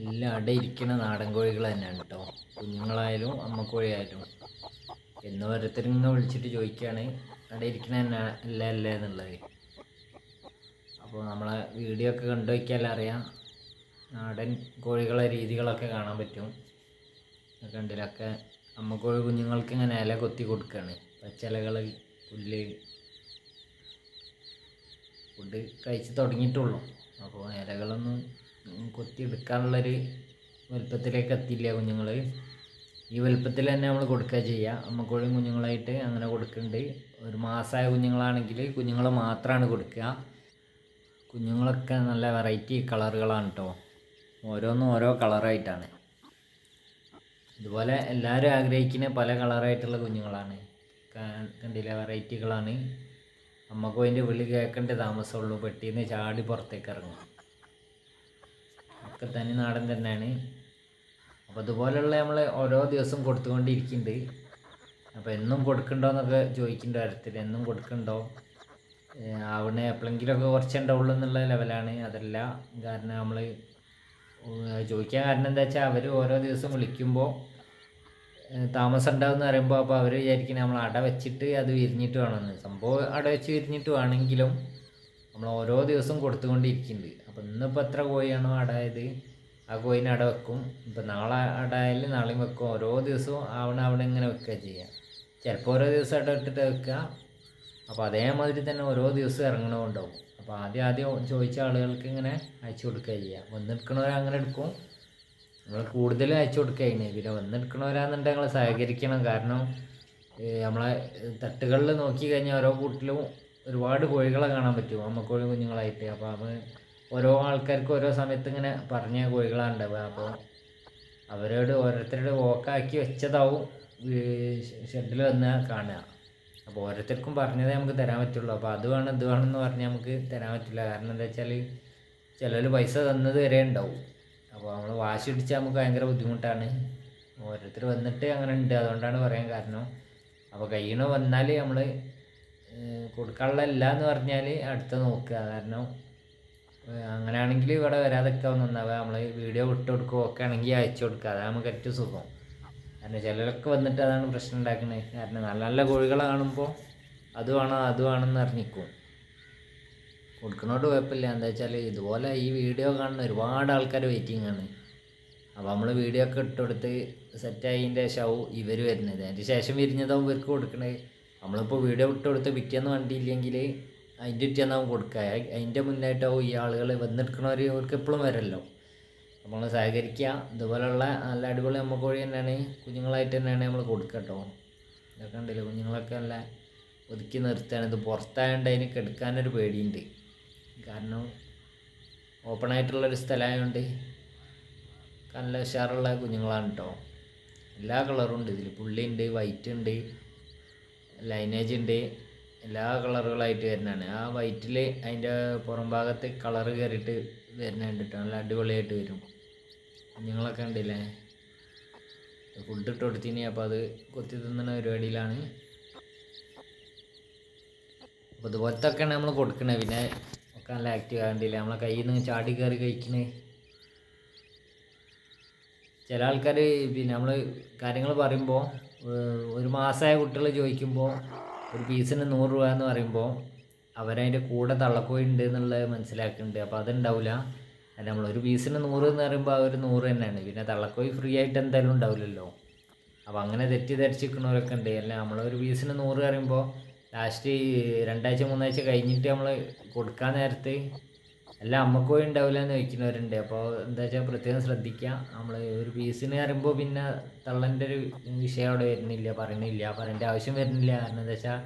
എല്ലാം അടയിരിക്കണ നാടൻ കോഴികൾ തന്നെയാണ് കേട്ടോ. കുഞ്ഞുങ്ങളായാലും അമ്മക്കോഴിയായാലും എന്ന് ഓരോരുത്തരിങ്ങനെ വിളിച്ചിട്ട് ചോദിക്കുകയാണ് അടയിരിക്കണ തന്നെ അല്ലേ അല്ലേ എന്നുള്ളത്. അപ്പോൾ നമ്മളെ വീഡിയോ ഒക്കെ കണ്ടു വയ്ക്കാൽ അറിയാം, നാടൻ കോഴികളെ രീതികളൊക്കെ കാണാൻ പറ്റും. കണ്ടിലൊക്കെ അമ്മക്കോഴി കുഞ്ഞുങ്ങൾക്ക് ഇങ്ങനെ ഇല കൊത്തി കൊടുക്കുകയാണ്. പച്ചിലകൾ, പുല്ല്, ഫുഡ് കഴിച്ച് തുടങ്ങിയിട്ടുള്ളൂ. അപ്പോൾ ഇലകളൊന്നും കൊത്തി എടുക്കാനുള്ളൊരു വലുപ്പത്തിലേക്ക് എത്തിയില്ല കുഞ്ഞുങ്ങൾ. ഈ വലുപ്പത്തിൽ തന്നെ നമ്മൾ കൊടുക്കുക ചെയ്യുക. അമ്മക്കോഴിയും കുഞ്ഞുങ്ങളായിട്ട് അങ്ങനെ കൊടുക്കുന്നുണ്ട്. ഒരു മാസമായ കുഞ്ഞുങ്ങളാണെങ്കിൽ കുഞ്ഞുങ്ങൾ മാത്രമാണ് കൊടുക്കുക. കുഞ്ഞുങ്ങളൊക്കെ നല്ല വെറൈറ്റി കളറുകളാണ് കേട്ടോ. ഓരോന്നും ഓരോ കളറായിട്ടാണ്. ഇതുപോലെ എല്ലാവരും ആഗ്രഹിക്കുന്ന പല കളറായിട്ടുള്ള കുഞ്ഞുങ്ങളാണ്. കണ്ടില്ല, വെറൈറ്റികളാണ്. അമ്മക്കോയിൻ്റെ വിളി കേൾക്കേണ്ട താമസമുള്ളൂ, പെട്ടിന്ന് ചാടി പുറത്തേക്ക് ഇറങ്ങും. ഒക്കെ തനി നാടൻ തന്നെയാണ്. അപ്പോൾ അതുപോലെയുള്ള നമ്മൾ ഓരോ ദിവസം കൊടുത്തുകൊണ്ടിരിക്കുന്നുണ്ട്. അപ്പോൾ എന്നും കൊടുക്കണ്ടോ എന്നൊക്കെ ചോദിക്കേണ്ട കാര്യത്തിൽ എന്നും കൊടുക്കണ്ടോ, അവിടെ എപ്പോഴെങ്കിലുമൊക്കെ കുറച്ച് ഉണ്ടാവുള്ളൂ എന്നുള്ള ലെവലാണ്. അതല്ല, കാരണം നമ്മൾ ചോദിക്കാൻ കാരണം എന്താ വെച്ചാൽ അവർ ഓരോ ദിവസം വിളിക്കുമ്പോൾ താമസം ഉണ്ടാവുമെന്ന് പറയുമ്പോൾ അപ്പോൾ അവർ വിചാരിക്കുന്നത് നമ്മൾ അട വെച്ചിട്ട് അത് വിരിഞ്ഞിട്ട് വേണമെന്ന്. സംഭവം അട വെച്ച് വിരിഞ്ഞിട്ട് വേണമെങ്കിലും നമ്മൾ ഓരോ ദിവസവും കൊടുത്തുകൊണ്ടിരിക്കുന്നുണ്ട്. അപ്പോൾ ഇന്നിപ്പോൾ എത്ര കോഴിയാണോ അടായത് ആ കോഴിനെ അട വെക്കും. ഇപ്പോൾ നാളെ അടായാലും നാളെയും വെക്കും. ഓരോ ദിവസവും അവിടെ ഇങ്ങനെ വെക്കുക ചെയ്യുക. ചിലപ്പോൾ ഓരോ ദിവസം അട ഇട്ടിട്ട് വെക്കുക. അപ്പോൾ അതേമാതിരി തന്നെ ഓരോ ദിവസവും ഇറങ്ങണമുണ്ടാവും. അപ്പോൾ ആദ്യം ചോദിച്ച ആളുകൾക്ക് ഇങ്ങനെ അയച്ചു കൊടുക്കുക ചെയ്യുക. വന്നെടുക്കണവരെ അങ്ങനെ എടുക്കും. നമ്മൾ കൂടുതലും അയച്ചു കൊടുക്കുകയാണ്. പിന്നെ വന്നെടുക്കണവരാണെന്നുണ്ടെങ്കിൽ ഞങ്ങൾ സഹകരിക്കണം. കാരണം നമ്മളെ തട്ടുകളിൽ നോക്കി കഴിഞ്ഞാൽ ഓരോ കൂട്ടിലും ഒരുപാട് കോഴികളെ കാണാൻ പറ്റും, അമ്മക്കോഴി കുഞ്ഞുങ്ങളായിട്ട്. അപ്പോൾ അത് ഓരോ ആൾക്കാർക്ക് ഓരോ സമയത്ത് ഇങ്ങനെ പറഞ്ഞ കോഴികളാണ് ഉണ്ടാവുക. അപ്പോൾ അവരോട് ഓരോരുത്തരുടെ വോക്കാക്കി വെച്ചതാവും ഷെഡിൽ വന്ന് കാണുക. അപ്പോൾ ഓരോരുത്തർക്കും പറഞ്ഞതേ നമുക്ക് തരാൻ പറ്റുള്ളൂ. അപ്പോൾ അത് വേണം ഇത് വേണമെന്ന് പറഞ്ഞാൽ നമുക്ക് തരാൻ പറ്റില്ല. കാരണം എന്താ വെച്ചാൽ ചിലർ പൈസ തന്നത് വരെ ഉണ്ടാവും. അപ്പോൾ നമ്മൾ വാശി പിടിച്ചാൽ നമുക്ക് ഭയങ്കര ബുദ്ധിമുട്ടാണ്. ഓരോരുത്തർ വന്നിട്ട് അങ്ങനെ ഉണ്ട്, അതുകൊണ്ടാണ് പറയാൻ കാരണം. അപ്പോൾ കഴിയണ വന്നാൽ നമ്മൾ കൊടുക്കാനുള്ള ഇല്ല എന്ന് പറഞ്ഞാൽ അടുത്ത നോക്കുക. കാരണം അങ്ങനെയാണെങ്കിൽ ഇവിടെ വരാതൊക്കെ നന്നാവുക. നമ്മൾ വീഡിയോ വിട്ട് കൊടുക്കുക, ഒക്കെ ആണെങ്കിൽ അയച്ചു കൊടുക്കുക. അതാണ് നമുക്ക് ഏറ്റവും സുഖം. കാരണം ചിലരൊക്കെ വന്നിട്ട് അതാണ് പ്രശ്നം ഉണ്ടാക്കുന്നത്. കാരണം നല്ല നല്ല കോഴികളെ കാണുമ്പോൾ അത് വേണമെന്ന് അറിഞ്ഞിക്കും. കൊടുക്കുന്നോട്ട് കുഴപ്പമില്ല. എന്താ വെച്ചാൽ ഇതുപോലെ ഈ വീഡിയോ കാണുന്ന ഒരുപാട് ആൾക്കാർ വെയിറ്റിംഗ് ആണ്. അപ്പോൾ നമ്മൾ വീഡിയോ ഒക്കെ ഇട്ടുകൊടുത്ത് സെറ്റായതിൻ്റെ ശേഷമാവും ഇവർ വരുന്നത്. അതിന് ശേഷം വിരിഞ്ഞതാവും ഇവർക്ക് കൊടുക്കണത്. നമ്മളിപ്പോൾ വീഡിയോ ഇട്ടുകൊടുത്ത് പിറ്റേന്ന് വണ്ടിയില്ലെങ്കിൽ അതിൻ്റെ പിറ്റേന്നാവും കൊടുക്കുക. അതിൻ്റെ മുന്നായിട്ടാവും ഈ ആളുകൾ വന്നെടുക്കണവർ, അവർക്ക് എപ്പോഴും വരല്ലോ. അപ്പോൾ നമ്മൾ സഹകരിക്കുക. ഇതുപോലെയുള്ള നല്ല അടിപൊളി അമ്മക്കോഴി തന്നെയാണ്, കുഞ്ഞുങ്ങളായിട്ട് തന്നെയാണ് നമ്മൾ കൊടുക്കുക കേട്ടോ. ഇതൊക്കെ ഉണ്ടല്ലോ, കുഞ്ഞുങ്ങളൊക്കെ നല്ല ഒതുക്കി നിർത്തുകയാണ്. ഇത് പുറത്തായതുകൊണ്ട് അതിന് കെടുക്കാനൊരു പേടിയുണ്ട്. കാരണം ഓപ്പണായിട്ടുള്ളൊരു സ്ഥലമായതുകൊണ്ട് നല്ല ഉഷാറുള്ള കുഞ്ഞുങ്ങളാണ് കേട്ടോ. എല്ലാ കളറും ഉണ്ട് ഇതിൽ. പുള്ളിയുണ്ട്, വൈറ്റ് ഉണ്ട്, ലൈനേജ് ഉണ്ട്, എല്ലാ കളറുകളായിട്ട് വരുന്നതാണ്. ആ വൈറ്റിൽ അതിൻ്റെ പുറം ഭാഗത്ത് കളറ് കയറിയിട്ട് വരുന്നുണ്ട് കേട്ടോ. നല്ല അടിപൊളിയായിട്ട് വരും. കുഞ്ഞുങ്ങളൊക്കെ ഉണ്ടല്ലേ, ഫുഡ് ഇട്ട് കൊടുത്തിന്. അപ്പോൾ അത് കൊത്തി തിന്നുന്ന പരിപാടിയിലാണ്. അപ്പോൾ ഇതുപോലത്തെ ഒക്കെയാണ് നമ്മൾ കൊടുക്കണത്. പിന്നെ ഒക്കെ നല്ല ആക്റ്റീവ് ആകണ്ടില്ല, നമ്മളെ കയ്യിൽ നിന്ന് ചാടി കയറി കഴിക്കണേ. ചില ആൾക്കാർ പിന്നെ നമ്മൾ കാര്യങ്ങൾ പറയുമ്പോൾ ഒരു മാസമായ കുട്ടികൾ ചോദിക്കുമ്പോൾ ഒരു പീസിന് 100 രൂപ എന്ന് പറയുമ്പോൾ അവരതിൻ്റെ കൂടെ തള്ളക്കോഴി ഉണ്ട് എന്നുള്ളത് മനസ്സിലാക്കുന്നുണ്ട്. അപ്പോൾ അതുണ്ടാവില്ല. അല്ല, നമ്മളൊരു പീസിന് 100 എന്ന് പറയുമ്പോൾ അവർ 100 തന്നെയാണ്. പിന്നെ തള്ളക്കോഴി ഫ്രീ ആയിട്ട് എന്തായാലും ഉണ്ടാവില്ലല്ലോ. അപ്പോൾ അങ്ങനെ തെറ്റിദ്ധരിച്ചിരിക്കുന്നവരൊക്കെ ഉണ്ട്. അല്ല, നമ്മളൊരു പീസിന് 100 പറയുമ്പോൾ ലാസ്റ്റ് 2 ആഴ്ച 3 ആഴ്ച കഴിഞ്ഞിട്ട് നമ്മൾ കൊടുക്കാൻ നേരത്ത് അല്ല അമ്മക്കോഴി ഉണ്ടാവില്ല എന്ന് ചോദിക്കുന്നവരുണ്ട്. അപ്പോൾ എന്താ വെച്ചാൽ പ്രത്യേകം ശ്രദ്ധിക്കുക. നമ്മൾ ഒരു പീസിന് പറയുമ്പോൾ പിന്നെ തള്ളൻ്റെ ഒരു വിഷയം അവിടെ പറയേണ്ട ആവശ്യം വരുന്നില്ല. കാരണം എന്താ വെച്ചാൽ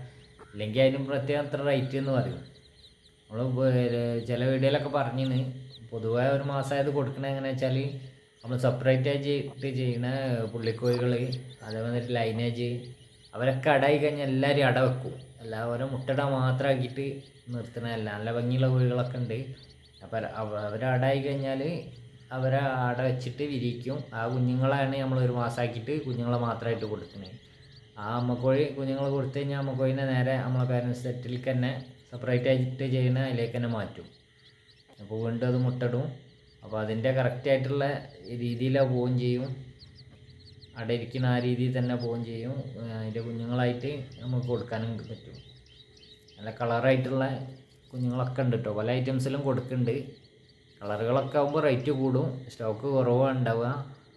ഇല്ലെങ്കിൽ അതിനും പ്രത്യേകം അത്ര റേറ്റ് എന്ന് പറയും. നമ്മൾ ചില വീഡിയോയിലൊക്കെ പറഞ്ഞിന് പൊതുവെ ഒരു മാസമായത് കൊടുക്കണത് എങ്ങനെയാണെന്ന് വെച്ചാൽ നമ്മൾ സെപ്പറേറ്റ് ആയിട്ട് ചെയ്യുന്ന പുള്ളിക്കോഴികൾ, അതേമാതിരി ലൈനേജ്, അവരൊക്കെ അടായി കഴിഞ്ഞാൽ എല്ലാവരും അട വെക്കും. എല്ലാവരും മുട്ടട മാത്രമാക്കിയിട്ട് നിർത്തണതല്ല. നല്ല ഭംഗിയുള്ള കോഴികളൊക്കെ ഉണ്ട്. അപ്പോൾ അവരടായി കഴിഞ്ഞാൽ അവരെ അട വെച്ചിട്ട് വിരിയിക്കും. ആ കുഞ്ഞുങ്ങളാണ് നമ്മൾ ഒരു മാസമാക്കിയിട്ട് കുഞ്ഞുങ്ങളെ മാത്രമായിട്ട് കൊടുക്കുന്നത്. ആ അമ്മക്കോഴി കുഞ്ഞുങ്ങൾ കൊടുത്തു കഴിഞ്ഞാൽ അമ്മക്കോഴിനെ നേരെ നമ്മളെ പാരൻസ് സെറ്റിലേക്ക് തന്നെ സെപ്പറേറ്റ് ആയിട്ട് ചെയ്യുന്ന അതിലേക്ക് തന്നെ മാറ്റും. അപ്പോൾ വീണ്ടും അത് മുട്ടടും. അപ്പോൾ അതിൻ്റെ കറക്റ്റായിട്ടുള്ള രീതിയിലാണ് പോവുകയും ചെയ്യും, അവിടെ ഇരിക്കുന്ന ആ രീതിയിൽ തന്നെ പോവുകയും ചെയ്യും. അതിൻ്റെ കുഞ്ഞുങ്ങളായിട്ട് നമുക്ക് കൊടുക്കാനും പറ്റും. നല്ല കളറായിട്ടുള്ള കുഞ്ഞുങ്ങളൊക്കെ ഉണ്ട് കേട്ടോ, പല ഐറ്റംസിലും കൊടുക്കുന്നുണ്ട്. കളറുകളൊക്കെ ആകുമ്പോൾ റേറ്റ് കൂടും, സ്റ്റോക്ക് കുറവാണ് ഉണ്ടാവുക.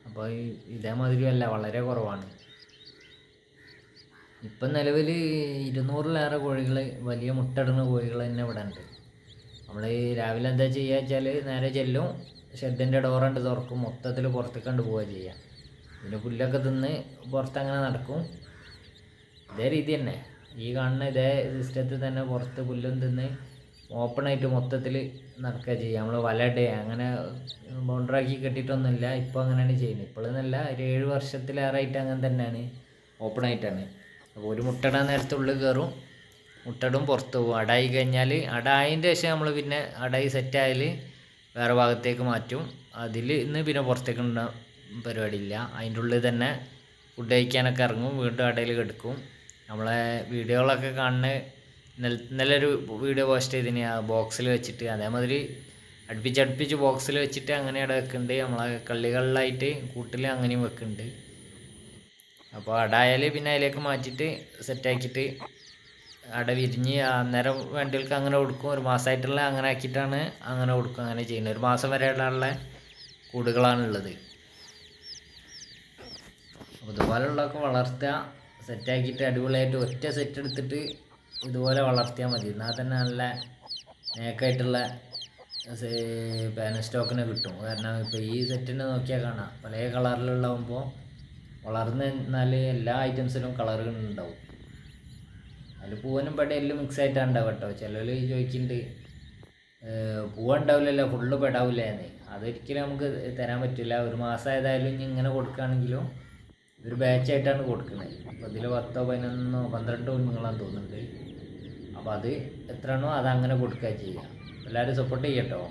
അപ്പോൾ ഇതേമാതിരിയല്ല, വളരെ കുറവാണ്. ഇപ്പം നിലവിൽ 200-ലേറെ കോഴികൾ, വലിയ മുട്ടയിടുന്ന കോഴികൾ തന്നെ ഇവിടെ ഉണ്ട്. നമ്മൾ രാവിലെ എന്താ ചെയ്യുക വെച്ചാൽ നേരെ ചെല്ലും, ഷെഡിൻ്റെ ഡോറുണ്ട് തുറക്കും, മൊത്തത്തിൽ പുറത്തേക്ക് കണ്ട് പോവുക ചെയ്യുക. പിന്നെ പുല്ലൊക്കെ തിന്ന് പുറത്തങ്ങനെ നടക്കും. ഇതേ രീതി തന്നെ, ഈ കാണുന്ന ഇതേ സിസ്റ്റത്തിൽ തന്നെ പുറത്ത് പുല്ലും തിന്ന് ഓപ്പണായിട്ട് മൊത്തത്തിൽ നടക്കുക ചെയ്യുക. നമ്മൾ വലയിടുക, അങ്ങനെ ബൗണ്ടറാക്കി കെട്ടിയിട്ടൊന്നുമില്ല. ഇപ്പോൾ അങ്ങനെയാണ് ചെയ്യുന്നത്. ഇപ്പോഴെന്നല്ല, ഒരു 7 വർഷത്തിലേറെയായിട്ട് അങ്ങനെ തന്നെയാണ്, ഓപ്പണായിട്ടാണ്. അപ്പോൾ ഒരു മുട്ടയിടാൻ നേരത്തെ ഉള്ളിൽ കയറും, മുട്ടയിടും, പുറത്ത് പോകും. അടായി കഴിഞ്ഞാൽ, അടായതിൻ്റെ ശേഷം നമ്മൾ പിന്നെ അടായി സെറ്റായാൽ വേറെ ഭാഗത്തേക്ക് മാറ്റും. അതിൽ ഇന്ന് പിന്നെ പുറത്തേക്ക് പരിപാടിയില്ല. അതിൻ്റെ ഉള്ളിൽ തന്നെ ഫുഡ് കഴിക്കാനൊക്കെ ഇറങ്ങും, വീണ്ടും അടയിൽ കിടക്കും. നമ്മളെ വീഡിയോകളൊക്കെ കാണുന്ന ഇന്നലെ ഒരു വീഡിയോ പോസ്റ്റ് ചെയ്തിന് ആ ബോക്സിൽ വെച്ചിട്ട്, അതേമാതിരി അടുപ്പിച്ചടുപ്പിച്ച് ബോക്സിൽ വെച്ചിട്ട് അങ്ങനെ അവിടെ വെക്കുന്നുണ്ട്. നമ്മളെ കള്ളികളിലായിട്ട് കൂട്ടിൽ അങ്ങനെയും വെക്കുന്നുണ്ട്. അപ്പോൾ അടായാൽ പിന്നെ അതിലേക്ക് മാറ്റിയിട്ട് സെറ്റാക്കിയിട്ട് അട വിരിഞ്ഞ് അന്നേരം വേണ്ടികൾക്ക് അങ്ങനെ കൊടുക്കും. ഒരു മാസമായിട്ടുള്ള അങ്ങനെ ആക്കിയിട്ടാണ് അങ്ങനെ കൊടുക്കും. അങ്ങനെ ചെയ്യുന്നത് 1 മാസം വരെയുള്ള കൂടുകളാണുള്ളത്. അപ്പോൾ ഇതുപോലെയുള്ളതൊക്കെ വളർത്തുക, സെറ്റാക്കിയിട്ട് അടിപൊളിയായിട്ട് ഒറ്റ സെറ്റ് എടുത്തിട്ട് ഇതുപോലെ വളർത്തിയാൽ മതി. എന്നാൽ തന്നെ നല്ല നേക്കായിട്ടുള്ള പാൻ സ്റ്റോക്കിനെ കിട്ടും. കാരണം ഇപ്പോൾ ഈ സെറ്റിനെ നോക്കിയാൽ കാണാം, പല കളറിലുള്ളാകുമ്പോൾ വളർന്ന് എന്നാൽ എല്ലാ ഐറ്റംസിലും കളറുകൾ ഉണ്ടാവും. അതിൽ പൂവനും പെടയെല്ലാം മിക്സ് ആയിട്ടാണ് ഉണ്ടാവുക കേട്ടോ. ചിലർ ചോദിക്കുന്നുണ്ട് പൂവ ഉണ്ടാവില്ലല്ലോ, ഫുള്ള് പെടാവില്ല എന്ന്. അതൊരിക്കലും നമുക്ക് തരാൻ പറ്റില്ല. 1 മാസം ഏതായാലും ഇനി ഇങ്ങനെ കൊടുക്കുകയാണെങ്കിലും ഇതൊരു ബാച്ചായിട്ടാണ് കൊടുക്കുന്നത്. അപ്പോൾ ഇതിൽ 10, 11, 12 കുഞ്ഞുങ്ങളാന്ന് തോന്നുന്നുണ്ട്. അപ്പോൾ അത് എത്രയാണോ അതങ്ങനെ കൊടുക്കുക ചെയ്യുക. എല്ലാവരും സപ്പോർട്ട് ചെയ്യട്ടോ.